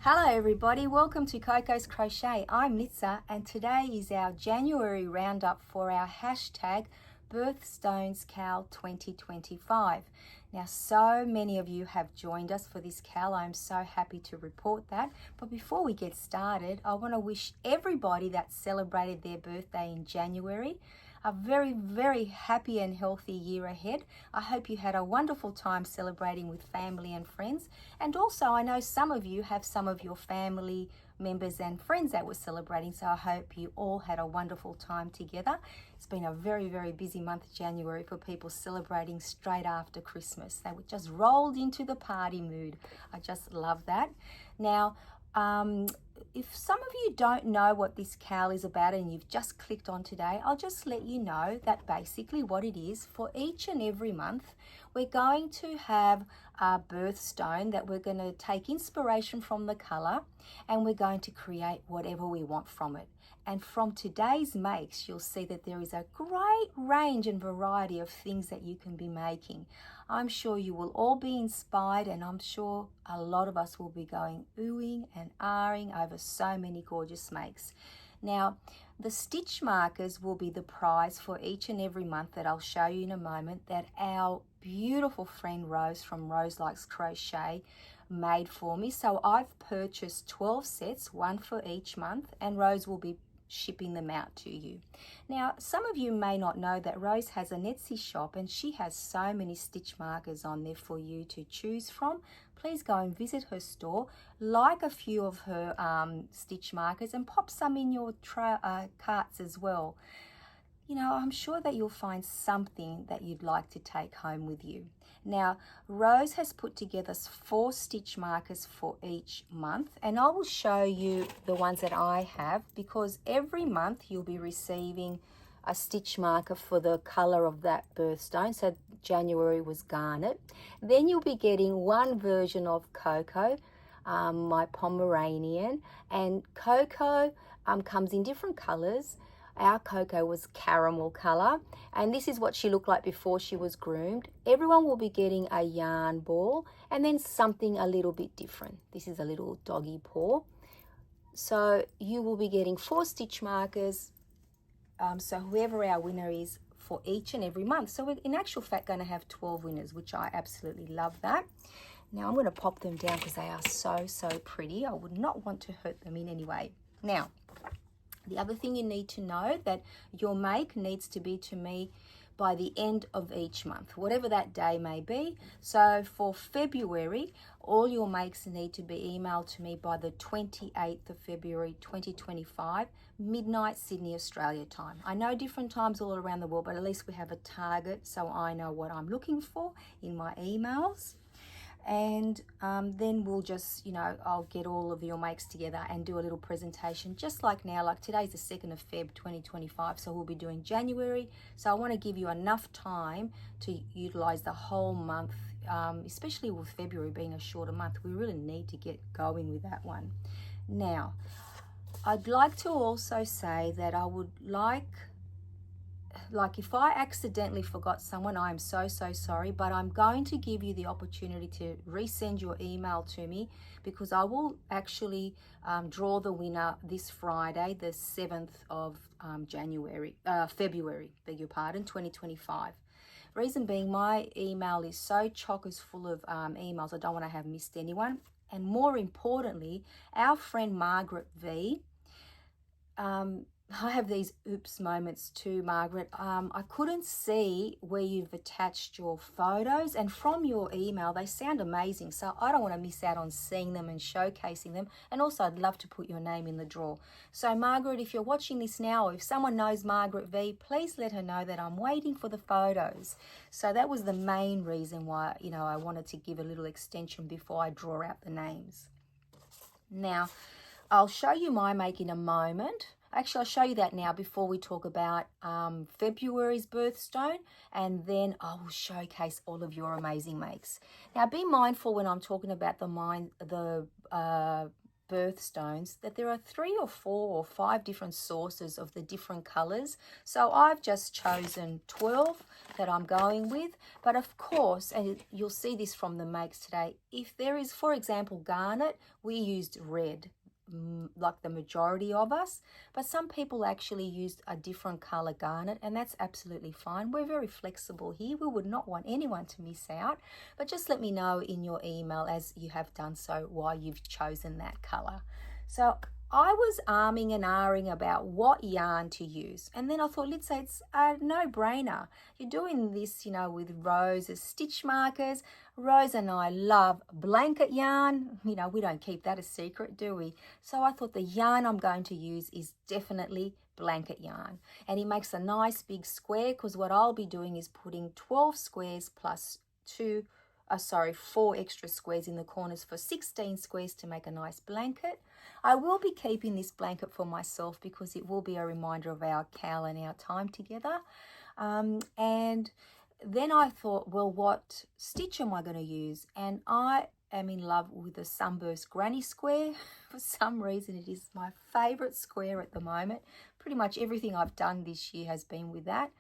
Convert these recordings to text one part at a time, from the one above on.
Hello everybody, welcome to Coco's Crochet. I'm Nitsa and today is our January roundup for our hashtag Birthstones Cal 2025. Now so many of you have joined us for this Cal. I'm so happy to report that. But before we get started, I want to wish everybody that celebrated their birthday in January a very happy and healthy year ahead. I hope you had a wonderful time celebrating with family and friends. And also I know some of you have some of your family members and friends that were celebrating, so I hope you all had a wonderful time together. It's been a very busy month, January, for people celebrating straight after Christmas. They were just rolled into the party mood. I just love that. Now, if some of you don't know what this Cal is about and you've just clicked on today, I'll just let you know that basically what it is. For each and every month, we're going to have a birthstone that we're going to take inspiration from the colour, and we're going to create whatever we want from it. And from today's makes, you'll see that there is a great range and variety of things that you can be making. I'm sure you will all be inspired, and I'm sure a lot of us will be going oohing and ahhing over so many gorgeous makes. Now, the stitch markers will be the prize for each and every month that I'll show you in a moment, that our beautiful friend Rose from Rose Likes Crochet made for me. So I've purchased 12 sets, one for each month, and Rose will be shipping them out to you. Now, some of you may not know that Rose has an Etsy shop and she has so many stitch markers on there for you to choose from. Please go and visit her store, like a few of her stitch markers, and pop some in your carts as well. You know, I'm sure that you'll find something that you'd like to take home with you. Now, Rose has put together 4 stitch markers for each month, and I will show you the ones that I have, because every month you'll be receiving a stitch marker for the color of that birthstone. So January was garnet. Then you'll be getting one version of Coco, my Pomeranian, and Coco comes in different colors. Our Coco was caramel color, and this is what she looked like before she was groomed. Everyone will be getting a yarn ball, and then something a little bit different. This is a little doggy paw. So you will be getting 4 stitch markers, so whoever our winner is for each and every month. So we're in actual fact going to have 12 winners, which I absolutely love that. Now I'm going to pop them down because they are so pretty. I would not want to hurt them in any way. Now, the other thing you need to know, that your make needs to be to me by the end of each month, whatever that day may be. So for February, all your makes need to be emailed to me by the 28th of February 2025, midnight Sydney, Australia time. I know different times all around the world, but at least we have a target so I know what I'm looking for in my emails. And then we'll just, I'll get all of your makes together and do a little presentation just like now. Like today's the 2nd of Feb 2025, so we'll be doing January. So I want to give you enough time to utilize the whole month, especially with February being a shorter month. We really need to get going with that one. Now, I'd like to also say that I would like if I accidentally forgot someone, I am so sorry, but I'm going to give you the opportunity to resend your email to me, because I will actually draw the winner this Friday, the 7th of February, beg your pardon, 2025. Reason being, my email is so chockers full of emails, I don't want to have missed anyone. And more importantly, our friend Margaret V, I have these oops moments too, Margaret. I couldn't see where you've attached your photos, and from your email they sound amazing, so I don't want to miss out on seeing them and showcasing them. And also I'd love to put your name in the draw. So Margaret, if you're watching this now, or if someone knows Margaret V, please let her know that I'm waiting for the photos. So that was the main reason why, I wanted to give a little extension before I draw out the names. Now, I'll show you my make in a moment. Actually, I'll show you that now before we talk about February's birthstone, and then I will showcase all of your amazing makes. Now, be mindful when I'm talking about the birthstones that there are 3 or 4 or 5 different sources of the different colors. So I've just chosen 12 that I'm going with. But of course, and you'll see this from the makes today, if there is, for example, garnet, we used red, like the majority of us, but some people actually used a different color garnet, and that's absolutely fine. We're very flexible here. We would not want anyone to miss out, but just let me know in your email as you have done so why you've chosen that color. So I was arming and ahhing about what yarn to use, and then I thought, let's say it's a no-brainer. You're doing this, you know, with Rose as stitch markers. Rose and I love blanket yarn. You know, we don't keep that a secret, do we? So I thought the yarn I'm going to use is definitely blanket yarn, and it makes a nice big square, because what I'll be doing is putting 12 squares plus 4 extra squares in the corners for 16 squares to make a nice blanket. I will be keeping this blanket for myself because it will be a reminder of our cowl and our time together. And then I thought, well, what stitch am I going to use? And I am in love with the Sunburst Granny Square. For some reason, it is my favorite square at the moment. Pretty much everything I've done this year has been with that.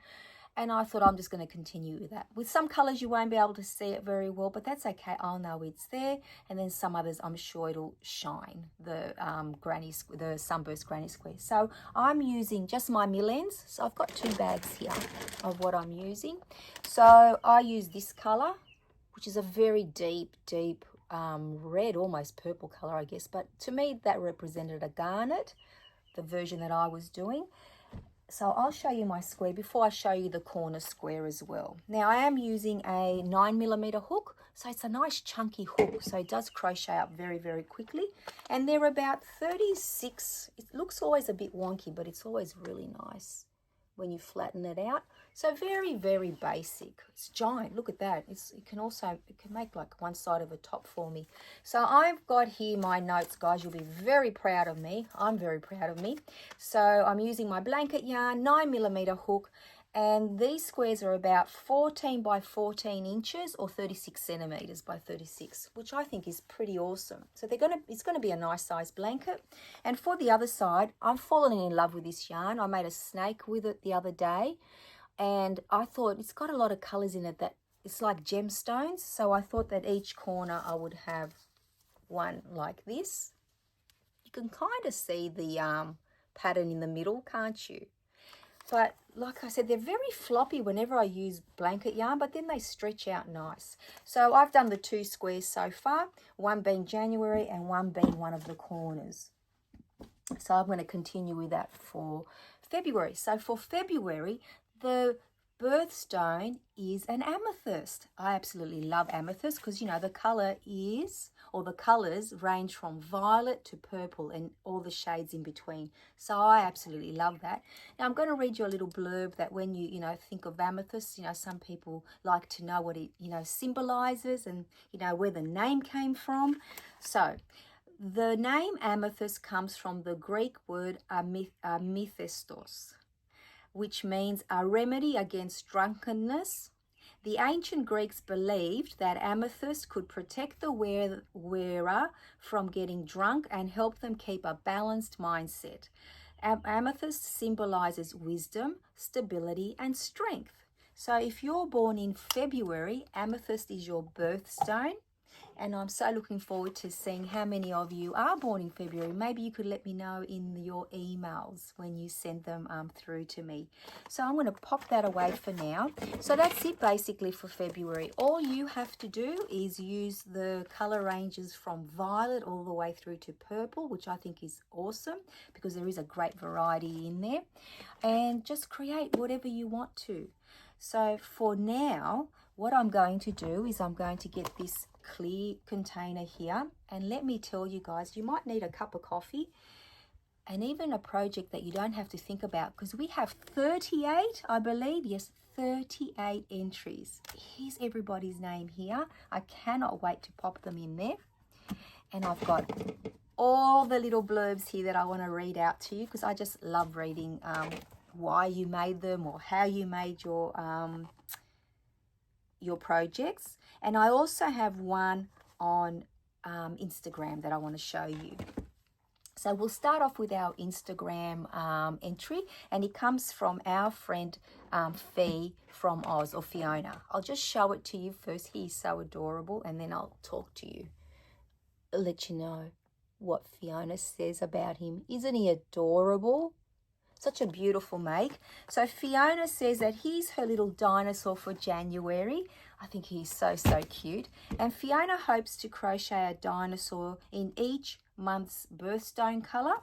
And I thought I'm just going to continue with that. With some colours you won't be able to see it very well, but that's okay. I'll know it's there. And then some others I'm sure it'll shine, the Sunburst Granny Square. So I'm using just my mill ends. So I've got 2 bags here of what I'm using. So I use this colour, which is a very deep red, almost purple colour, I guess. But to me, that represented a garnet, the version that I was doing. So I'll show you my square before I show you the corner square as well. Now I am using a 9mm hook, so it's a nice chunky hook, so it does crochet up very, very quickly. And they're about 36, it looks always a bit wonky, but it's always really nice when you flatten it out. So very, very basic. It's giant, look at that. It can make like one side of a top for me. So I've got here my notes, guys. You'll be very proud of me. I'm very proud of me. So I'm using my blanket yarn, 9mm hook, and these squares are about 14 by 14 inches or 36 centimeters by 36, which I think is pretty awesome. So it's going to be a nice size blanket. And for the other side, I'm falling in love with this yarn. I made a snake with it the other day, and I thought it's got a lot of colors in it that it's like gemstones. So I thought that each corner I would have one like this. You can kind of see the pattern in the middle, can't you? But like I said, they're very floppy whenever I use blanket yarn, but then they stretch out nice. So I've done the 2 squares so far, one being January and one being one of the corners. So I'm going to continue with that for February. So for February, the birthstone is an amethyst. I absolutely love amethyst because, you know, the color is, or the colors range from violet to purple and all the shades in between. So I absolutely love that. Now I'm going to read you a little blurb that when you think of amethyst, some people like to know what it, symbolizes and, where the name came from. So the name amethyst comes from the Greek word amethystos, which means a remedy against drunkenness. The ancient Greeks believed that amethyst could protect the wearer from getting drunk and help them keep a balanced mindset. Amethyst symbolizes wisdom, stability, and strength. So if you're born in February, amethyst is your birthstone. And I'm so looking forward to seeing how many of you are born in February. Maybe you could let me know in your emails when you send them through to me. So I'm going to pop that away for now. So that's it basically for February. All you have to do is use the color ranges from violet all the way through to purple, which I think is awesome because there is a great variety in there. And just create whatever you want to. So for now, what I'm going to do is I'm going to get this clear container here, and let me tell you guys, you might need a cup of coffee and even a project that you don't have to think about, because we have 38, I believe, yes, 38 entries. Here's everybody's name here. I cannot wait to pop them in there. And I've got all the little blurbs here that I want to read out to you because I just love reading why you made them or how you made your projects. And I also have one on Instagram that I want to show you. So we'll start off with our Instagram entry, and it comes from our friend Fee from Oz, or Fiona. I'll just show it to you first. He's so adorable, and then I'll talk to you, let you know what Fiona says about him. Isn't he adorable? Such a beautiful make. So Fiona says that he's her little dinosaur for January. I think he's so cute. And Fiona hopes to crochet a dinosaur in each month's birthstone colour.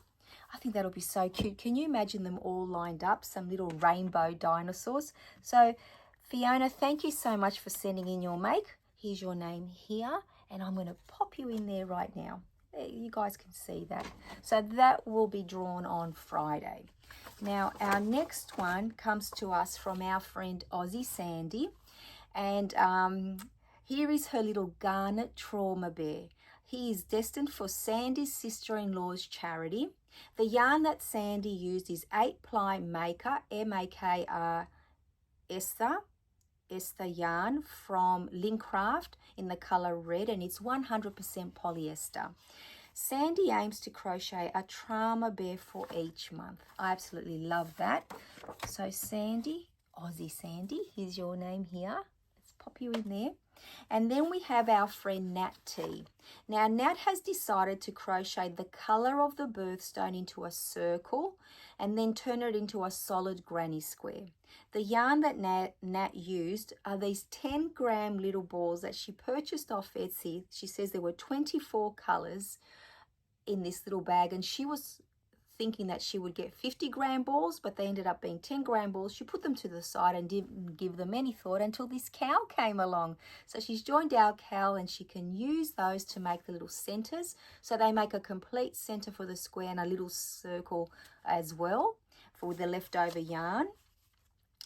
I think that'll be so cute. Can you imagine them all lined up, some little rainbow dinosaurs? So Fiona, thank you so much for sending in your make. Here's your name here, and I'm going to pop you in there right now. There, you guys can see that. So that will be drawn on Friday. Now our next one comes to us from our friend Aussie Sandy, and here is her little garnet trauma bear. He is destined for Sandy's sister-in-law's charity. The yarn that Sandy used is 8-ply Maker, M-A-K-R, Esther yarn from Lincraft in the colour red, and it's 100% polyester. Sandy aims to crochet a trauma bear for each month. I absolutely love that. So Sandy, Aussie Sandy, here's your name here. Let's pop you in there. And then we have our friend Nat T. Now Nat has decided to crochet the colour of the birthstone into a circle and then turn it into a solid granny square. The yarn that Nat used are these 10-gram little balls that she purchased off Etsy. She says there were 24 colours in this little bag, and she was thinking that she would get 50-gram balls, but they ended up being 10-gram balls. She put them to the side and didn't give them any thought until this cowl came along. So she's joined our cowl, and she can use those to make the little centers. So they make a complete center for the square and a little circle as well for the leftover yarn.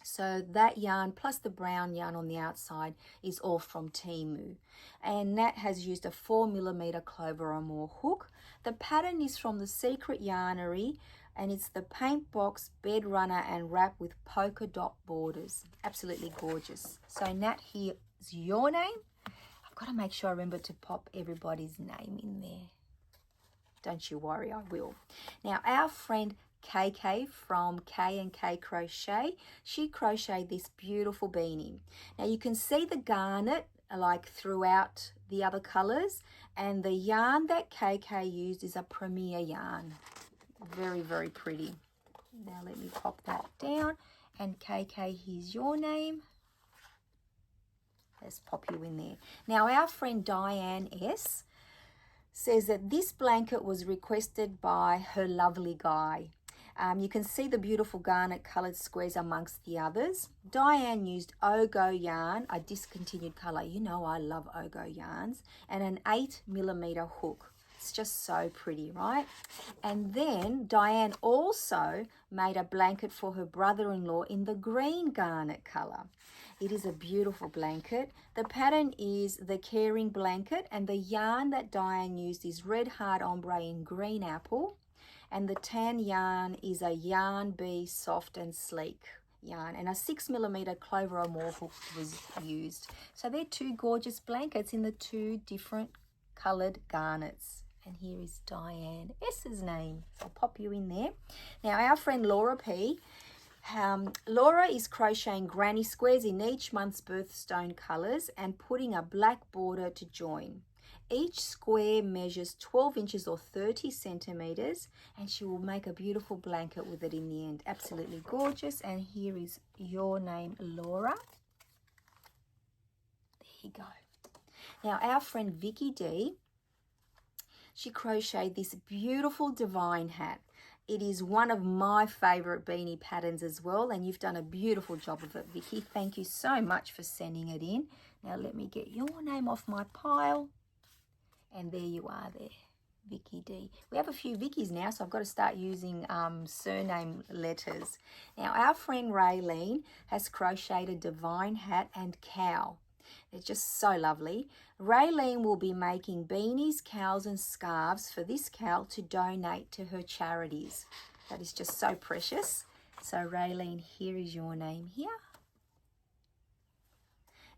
So that yarn plus the brown yarn on the outside is all from Temu. And Nat has used a 4mm Clover or More hook. The pattern is from the Secret Yarnery, and it's the Paint Box Bed Runner and Wrap with polka dot borders. Absolutely gorgeous. So Nat, here's your name. I've got to make sure I remember to pop everybody's name in there. Don't you worry, I will. Now our friend KK from K&K Crochet, she crocheted this beautiful beanie. Now you can see the garnet like throughout the other colors, and the yarn that KK used is a Premier yarn. Very pretty. Now let me pop that down, and KK, here's your name. Let's pop you in there. Now our friend Diane S says that this blanket was requested by her lovely guy. You can see the beautiful garnet coloured squares amongst the others. Diane used Ogo yarn, a discontinued colour. You know I love Ogo yarns. And an 8mm hook. It's just so pretty, right? And then Diane also made a blanket for her brother-in-law in the green garnet colour. It is a beautiful blanket. The pattern is the Caring blanket, and the yarn that Diane used is Red Heart Ombre in green apple. And the tan yarn is a Yarn Bee Soft and Sleek yarn, and a 6mm Clover or More hook was used. So they're two gorgeous blankets in the two different coloured garnets. And here is Diane S's name. I'll pop you in there. Now our friend Laura P. Laura is crocheting granny squares in each month's birthstone colours and putting a black border to join. Each square measures 12 inches or 30 centimetres, and she will make a beautiful blanket with it in the end. Absolutely gorgeous. And here is your name, Laura. There you go. Now our friend Vicky D, she crocheted this beautiful divine hat. It is one of my favourite beanie patterns as well, and you've done a beautiful job of it, Vicky. Thank you so much for sending it in. Now let me get your name off my pile. And there you are there, Vicky D. We have a few Vickies now, so I've got to start using surname letters. Now, our friend Raylene has crocheted a divine hat and cowl. They're just so lovely. Raylene will be making beanies, cowls and scarves for this cowl to donate to her charities. That is just so precious. So Raylene, here is your name here.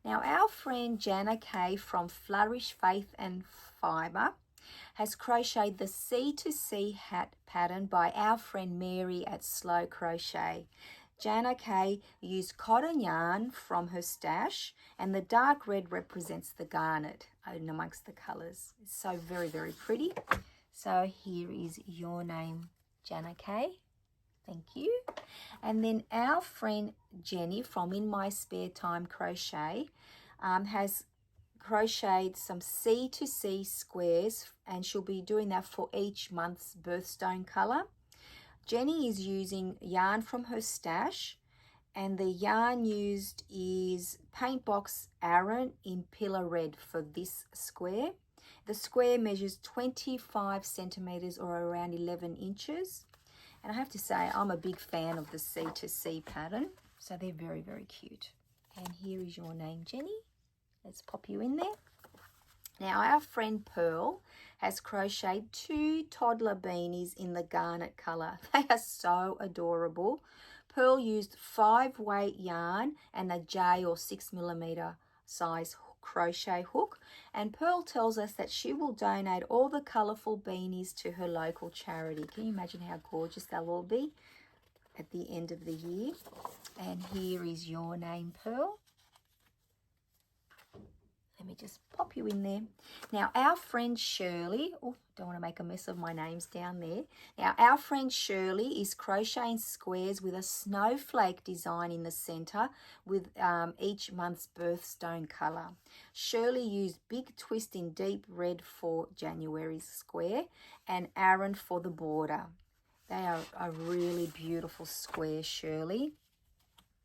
Now our friend Jana K from Flourish Faith and Fibre, has crocheted the C2C hat pattern by our friend Mary at Slow Crochet. Jana Kay used cotton yarn from her stash, and the dark red represents the garnet in amongst the colours. It's so very, very pretty. So here is your name, Jana Kay. Thank you. And then our friend Jenny from In My Spare Time Crochet has crocheted some C2C squares, and she'll be doing that for each month's birthstone colour. Jenny is using yarn from her stash, and the yarn used is Paintbox Aran in Pillar Red for this square. The square measures 25 centimetres or around 11 inches. And I have to say, I'm a big fan of the C2C pattern. So they're very, very cute. And here is your name, Jenny. Let's pop you in there. Now, our friend Pearl has crocheted 2 toddler beanies in the garnet colour. They are so adorable. Pearl used 5-weight yarn and a J or 6mm size crochet hook. And Pearl tells us that she will donate all the colourful beanies to her local charity. Can you imagine how gorgeous they'll all be at the end of the year? And here is your name, Pearl. Let me just pop you in there. Now, our friend Shirley, oh, don't want to make a mess of my names down there. Now, our friend Shirley is crocheting squares with a snowflake design in the centre with each month's birthstone colour. Shirley used Big Twist in deep red for January's square and Aran for the border. They are a really beautiful square, Shirley.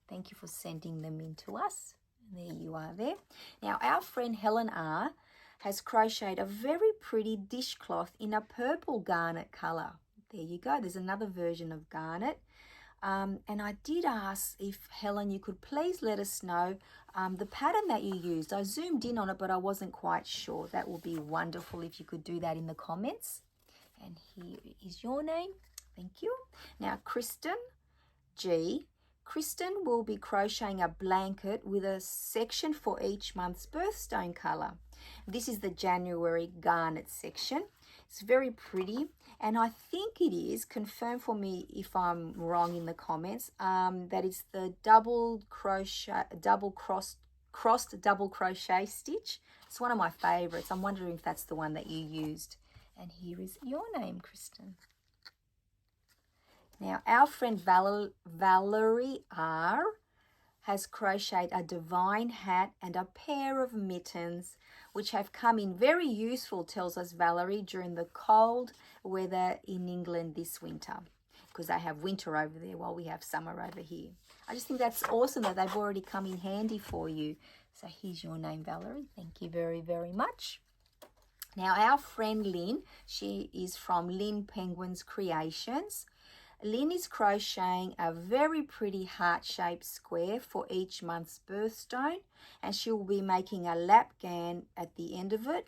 Thank you for sending them in to us. There you are there. Now, our friend Helen R has crocheted a very pretty dishcloth in a purple garnet colour. There you go. There's another version of garnet. And I did ask if, Helen, you could please let us know the pattern that you used. I zoomed in on it, but I wasn't quite sure. That would be wonderful if you could do that in the comments. And here is your name. Thank you. Now, Kristen G. Kristen will be crocheting a blanket with a section for each month's birthstone colour. This is the January garnet section. It's very pretty, and I think it is, confirm for me if I'm wrong in the comments, that it's the crossed double crochet stitch. It's one of my favourites. I'm wondering if that's the one that you used. And here is your name, Kristen. Now, our friend Valerie R has crocheted a divine hat and a pair of mittens, which have come in very useful, tells us Valerie, during the cold weather in England this winter, because they have winter over there while we have summer over here. I just think that's awesome that they've already come in handy for you. So here's your name, Valerie. Thank you very, very much. Now, our friend Lynn, she is from Lynn Penguin's Creations. Lynn is crocheting a very pretty heart-shaped square for each month's birthstone, and she will be making a lap gan at the end of it.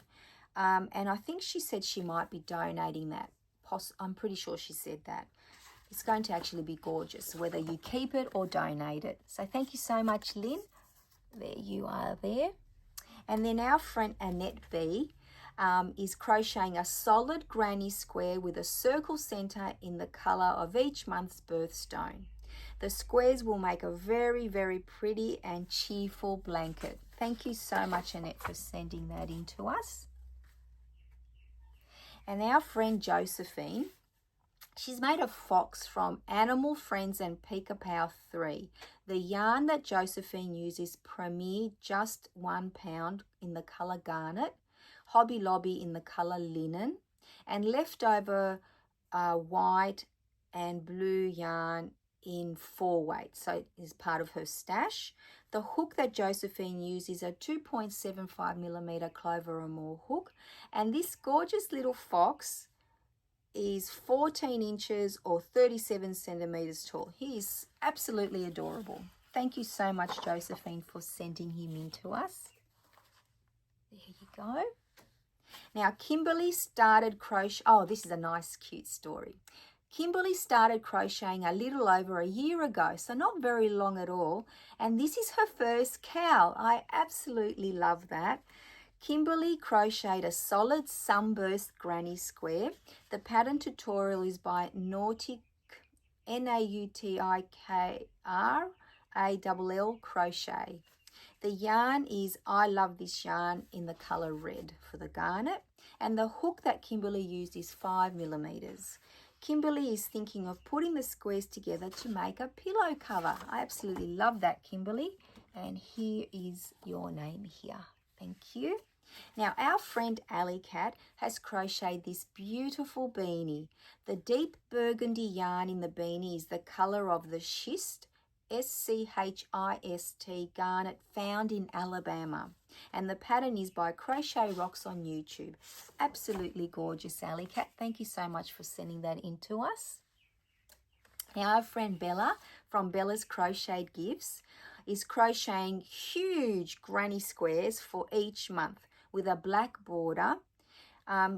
And I think she said she might be donating that. I'm pretty sure she said that. It's going to actually be gorgeous, whether you keep it or donate it. So thank you so much, Lynn. There you are there. And then our friend Annette B is crocheting a solid granny square with a circle centre in the colour of each month's birthstone. The squares will make a very, very pretty and cheerful blanket. Thank you so much, Annette, for sending that in to us. And our friend Josephine, she's made a fox from Animal Friends and Pika-Pow 3. The yarn that Josephine uses Premier just £1 in the colour garnet, Hobby Lobby in the colour linen, and leftover white and blue yarn in 4-weight. So it is part of her stash. The hook that Josephine uses is a 2.75mm Clover and More hook. And this gorgeous little fox is 14 inches or 37 centimetres tall. He is absolutely adorable. Thank you so much, Josephine, for sending him in to us. There you go. Now, Kimberly started crochet. Oh, this is a nice, cute story. Kimberly started crocheting a little over a year ago, so not very long at all. And this is her first cowl. I absolutely love that. Kimberly crocheted a solid sunburst granny square. The pattern tutorial is by Nautic, Nautikrar Crochet. The yarn is I Love This Yarn in the color red for the garnet, and the hook that Kimberly used is 5 millimeters. Kimberly is thinking of putting the squares together to make a pillow cover. I absolutely love that, Kimberly, and here is your name here. Thank you. Now our friend Alley Cat has crocheted this beautiful beanie. The deep burgundy yarn in the beanie is the color of the schist, SCHIST garnet found in Alabama, and the pattern is by Crochet Rocks on YouTube. Absolutely gorgeous, Alley Cat. Thank you so much for sending that in to us. Now our friend Bella from Bella's Crocheted Gifts is crocheting huge granny squares for each month with a black border.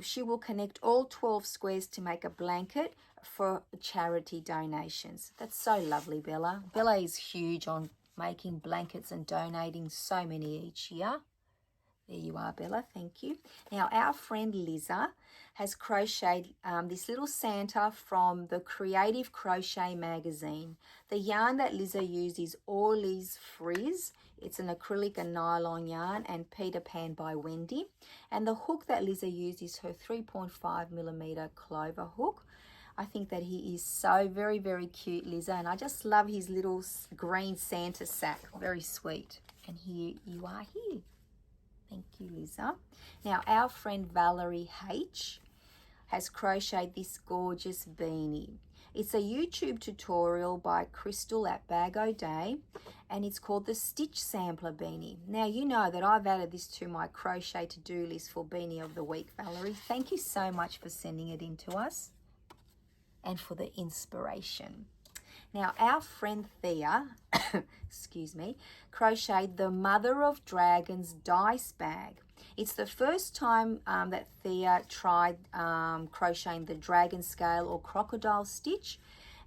She will connect all 12 squares to make a blanket for charity donations. That's so lovely, Bella. Bella is huge on making blankets and donating so many each year. There you are, Bella. Thank you. Now, our friend Liza has crocheted this little Santa from the Creative Crochet magazine. The yarn that Liza used is Orly's Frizz. It's an acrylic and nylon yarn, and Peter Pan by Wendy. And the hook that Liza used is her 3.5 millimeter clover hook. I think that he is so very, very cute, Liza, and I just love his little green Santa sack. Very sweet. And here you are here. Thank you, Liza. Now, our friend Valerie H has crocheted this gorgeous beanie. It's a YouTube tutorial by Crystal at Bag O' Day, and it's called the Stitch Sampler Beanie. Now, you know that I've added this to my crochet to-do list for Beanie of the Week, Valerie. Thank you so much for sending it in to us and for the inspiration. Now, our friend Thea, excuse me, crocheted the Mother of Dragons dice bag. It's the first time that Thea tried crocheting the dragon scale or crocodile stitch,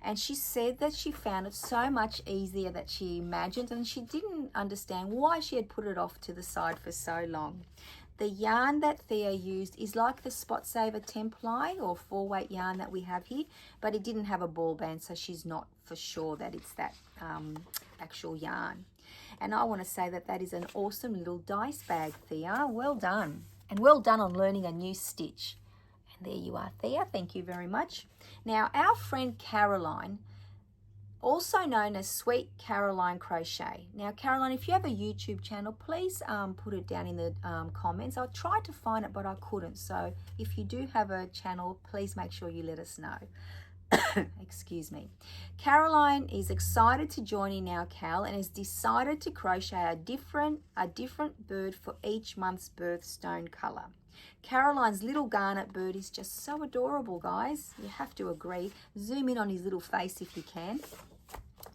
and she said that she found it so much easier than she imagined, and she didn't understand why she had put it off to the side for so long. The yarn that Thea used is like the Spot Saver Templi or 4-weight yarn that we have here, but it didn't have a ball band, so she's not for sure that it's that actual yarn. And I want to say that that is an awesome little dice bag, Thea. Well done. And well done on learning a new stitch. And there you are, Thea. Thank you very much. Now, our friend Caroline, also known as Sweet Caroline Crochet. Now, Caroline, if you have a YouTube channel, please put it down in the comments. I tried to find it, but I couldn't. So if you do have a channel, please make sure you let us know. Excuse me. Caroline is excited to join in our Cal and has decided to crochet a different bird for each month's birthstone color. Caroline's little garnet bird is just so adorable, guys. You have to agree. Zoom in on his little face if you can.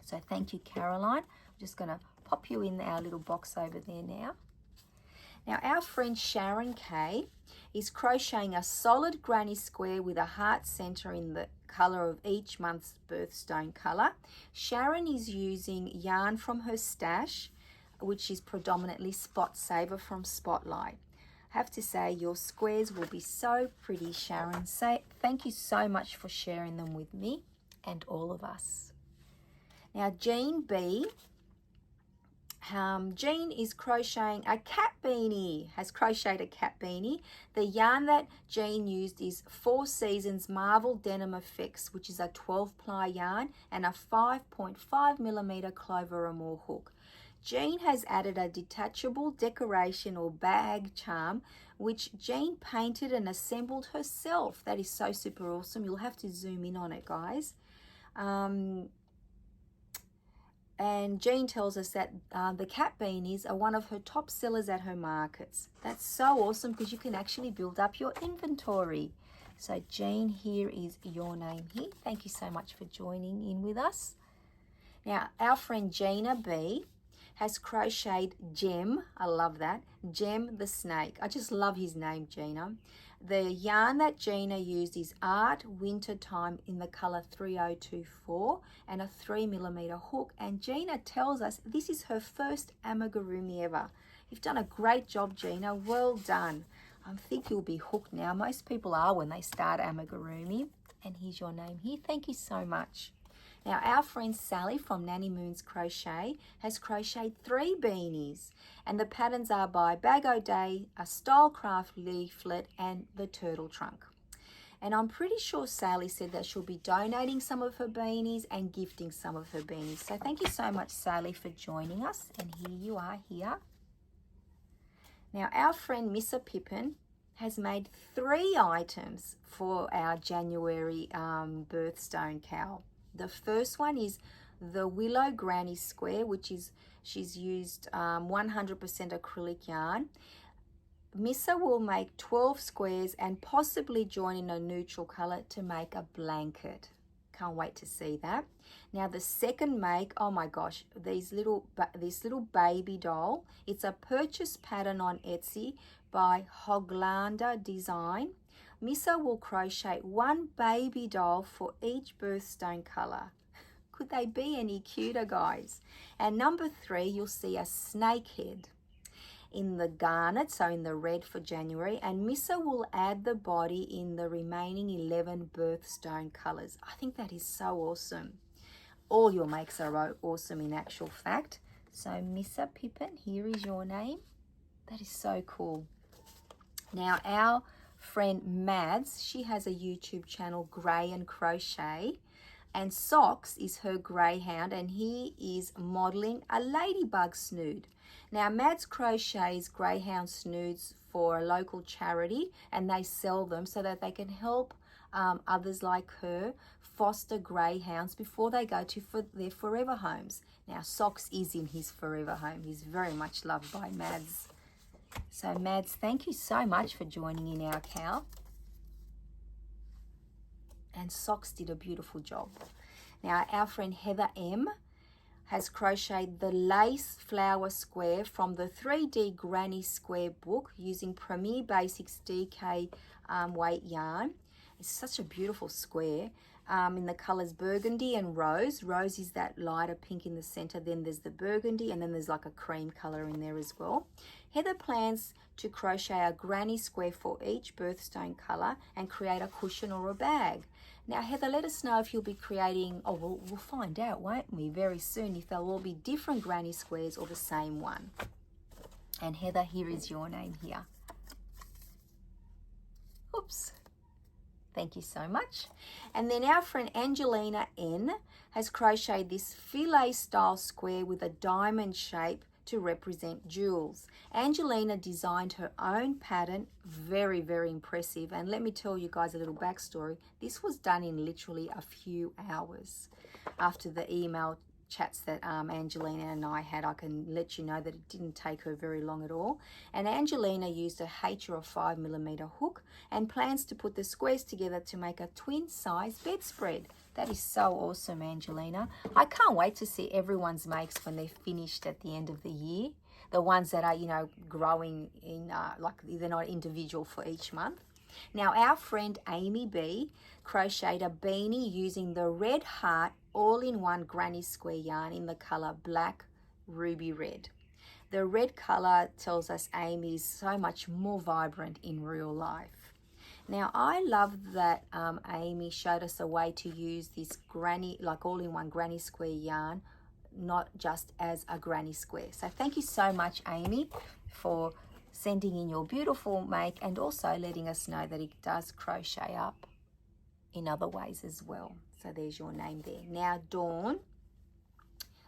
So thank you, Caroline. I'm just going to pop you in our little box over there now. Now, our friend Sharon Kay is crocheting a solid granny square with a heart center in the color of each month's birthstone color. Sharon is using yarn from her stash, which is predominantly Spot Saver from Spotlight. I have to say, your squares will be so pretty, Sharon. Thank you so much for sharing them with me and all of us. Now, Jean B. Jean is crocheting a cat beanie, has crocheted a cat beanie. The yarn that Jean used is 4 Seasons Marvel Denim Effects, which is a 12-ply yarn, and a 5.5 millimeter Clover or more hook. Jean has added a detachable decoration or bag charm, which Jean painted and assembled herself. That is so super awesome. You'll have to zoom in on it, guys. And Jean tells us that the cat beanies are one of her top sellers at her markets. That's so awesome because you can actually build up your inventory. So Jean, here is your name here. Thank you so much for joining in with us. Now, our friend Gina B has crocheted Gem. I love that. Gem the snake. I just love his name, Gina. The yarn that Gina used is Art Wintertime in the color 3024 and a 3 millimeter hook. And Gina tells us this is her first amigurumi ever. You've done a great job, Gina. Well done. I think you'll be hooked now. Most people are when they start amigurumi. And here's your name here. Thank you so much. Now, our friend Sally from Nanny Moon's Crochet has crocheted 3 beanies. And the patterns are by Bag O' Day, a Stylecraft leaflet, and the turtle trunk. And I'm pretty sure Sally said that she'll be donating some of her beanies and gifting some of her beanies. So thank you so much, Sally, for joining us. And here you are here. Now, our friend Missa Pippin has made 3 items for our January birthstone cowl. The first one is the Willow Granny Square, which is, she's used 100% acrylic yarn. Missa will make 12 squares and possibly join in a neutral color to make a blanket. Can't wait to see that. Now the second make, oh my gosh, this little baby doll. It's a purchase pattern on Etsy by Hoaglander Design. Missa will crochet 1 baby doll for each birthstone color. Could they be any cuter, guys? And number 3, you'll see a snake head in the garnet, so in the red for January, and Missa will add the body in the remaining 11 birthstone colors. I think that is so awesome. All your makes are awesome in actual fact. So Missa Pippin, here is your name. That is so cool. Now our friend Mads, she has a YouTube channel, Grey and Crochet, and Socks is her greyhound, and he is modeling a ladybug snood. Now Mads crochets greyhound snoods for a local charity, and they sell them so that they can help others like her foster greyhounds before they go to their forever homes. Now Socks is in his forever home. He's very much loved by Mads. So Mads, thank you so much for joining in our cowl. And Socks did a beautiful job. Now our friend Heather M has crocheted the lace flower square from the 3D Granny Square book using Premier Basics DK weight yarn. It's such a beautiful square in the colors burgundy and rose. Rose is that lighter pink in the center. Then there's the burgundy, and then there's like a cream color in there as well. Heather plans to crochet a granny square for each birthstone color and create a cushion or a bag. Now, Heather, let us know if you'll be creating, we'll find out, won't we, very soon, if they'll all be different granny squares or the same one. And Heather, here is your name here. Oops. Thank you so much. And then our friend Angelina N has crocheted this filet style square with a diamond shape to represent jewels. Angelina designed her own pattern, very, very impressive. And let me tell you guys a little backstory. This was done in literally a few hours. After the email chats that Angelina and I had, I can let you know that it didn't take her very long at all. And Angelina used a H or a 5mm hook and plans to put the squares together to make a twin size bedspread. That is so awesome, Angelina. I can't wait to see everyone's makes when they're finished at the end of the year. The ones that are, you know, growing in, like they're not individual for each month. Now, our friend Amy B crocheted a beanie using the Red Heart all-in-one granny square yarn in the color black ruby red. The red color tells us Amy is so much more vibrant in real life. Now, I love that Amy showed us a way to use this granny, like all-in-one granny square yarn, not just as a granny square. So thank you so much, Amy, for sending in your beautiful make and also letting us know that it does crochet up in other ways as well. So there's your name there. Now, Dawn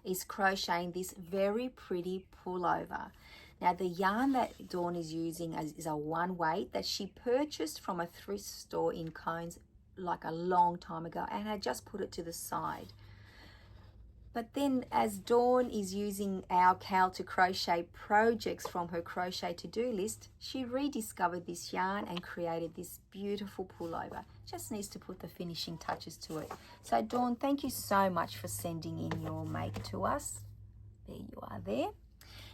is crocheting this very pretty pullover. Now, the yarn that Dawn is using is a one weight that she purchased from a thrift store in Cones like a long time ago and had just put it to the side. But then as Dawn is using our cowl to crochet projects from her crochet to-do list, she rediscovered this yarn and created this beautiful pullover. Just needs to put the finishing touches to it. So Dawn, thank you so much for sending in your make to us. There you are there.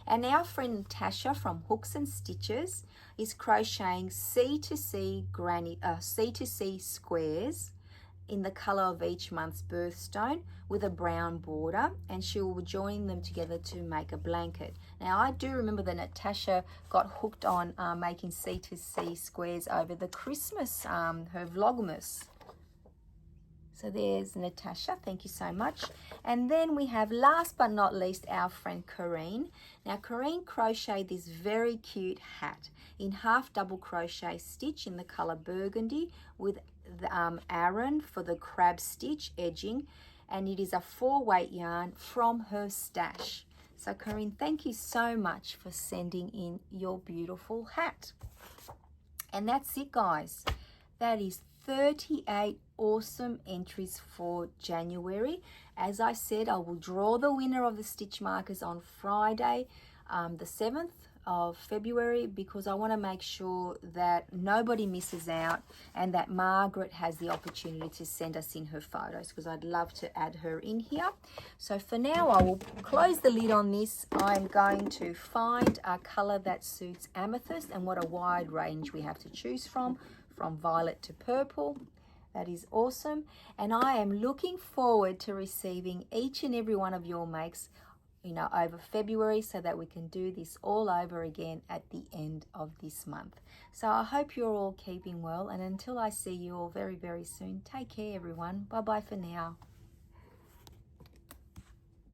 And our friend Tasha from Hooks and Stitches is crocheting C2C squares in the color of each month's birthstone with a brown border, and she will be joining them together to make a blanket. Now I do remember that Natasha got hooked on making C2C squares over the Christmas, her Vlogmas. So there's Natasha, thank you so much. And then we have, last but not least, our friend Corrine. Now Corrine crocheted this very cute hat in half double crochet stitch in the color burgundy with the Aran for the crab stitch edging, and it is a 4-weight yarn from her stash. So Corrine, thank you so much for sending in your beautiful hat. And that's it, guys. That is 38 awesome entries for January. As I said, I will draw the winner of the stitch markers on Friday, the 7th of February, because I want to make sure that nobody misses out and that Margaret has the opportunity to send us in her photos, because I'd love to add her in here. So for now, I will close the lid on this. I'm going to find a color that suits Amethyst, and what a wide range we have to choose from violet to purple. That is awesome. And I am looking forward to receiving each and every one of your makes, you know, over February, so that we can do this all over again at the end of this month. So I hope you're all keeping well, and until I see you all very, very soon, take care everyone. Bye bye for now.